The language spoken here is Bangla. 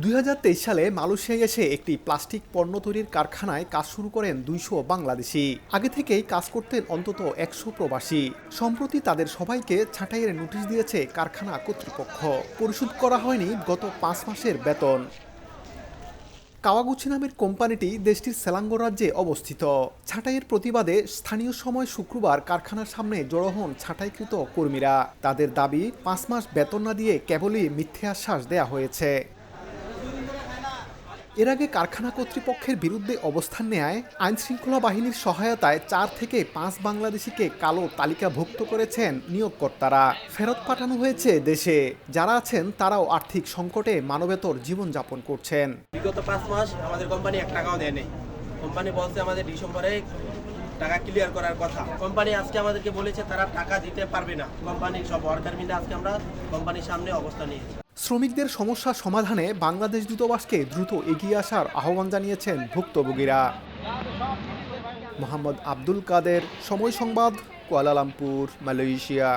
2023 সালে মালয়েশিয়ায় এসে একটি প্লাস্টিক পণ্য তৈরির কারখানায় কাজ শুরু করেন 200 বাংলাদেশি। আগে থেকেই কাজ করতেন অন্তত 100 প্রবাসী। সম্প্রতি তাদের সবাইকে ছাঁটাইয়ের নোটিশ দিয়েছে কারখানা কর্তৃপক্ষ। পরিশোধ করা হয়নি গত 5 মাসের বেতন। কাওয়াগুচি নামের কোম্পানিটি দেশটির সেলাঙ্গোর রাজ্যে অবস্থিত। ছাঁটাইয়ের প্রতিবাদে স্থানীয় সময় শুক্রবার কারখানার সামনে জড়ো হন ছাঁটাইকৃত কর্মীরা। তাদের দাবি, 5 মাস বেতন না দিয়ে কেবলই মিথ্যে আশ্বাস দেয়া হয়েছে। এর আগে কারখানা কর্তৃপক্ষের বিরুদ্ধে অবস্থান নেয় আইনশৃঙ্খলা বাহিনীর সহায়তায় 4 থেকে 5 বাংলাদেশিকে কালো তালিকাভুক্ত করেছেন নিয়োগকর্তারা। ফেরত পাঠানো হয়েছে দেশে। যারা আছেন তারাও আর্থিক সংকটে মানবেতর জীবনযাপন করছেন। বিগত 5 মাস আমাদের কোম্পানি 1 টাকাও দেয়নি। কোম্পানি বলছে আমাদের ডিসেম্বরে টাকা ক্লিয়ার করার কথা। কোম্পানি আজকে আমাদেরকে বলেছে তারা টাকা দিতে পারবে না। কোম্পানির সব ওয়ার্কার মিলে আজকে আমরা কোম্পানির সামনে অবস্থান নিয়েছি। শ্রমিকদের সমস্যা সমাধানে বাংলাদেশ দূতাবাসকে দ্রুত এগিয়ে আসার আহ্বান জানিয়েছেন ভুক্তভোগীরা। মোহাম্মদ আব্দুল কাদের, সময় সংবাদ, কুয়ালালামপুর, মালয়েশিয়া।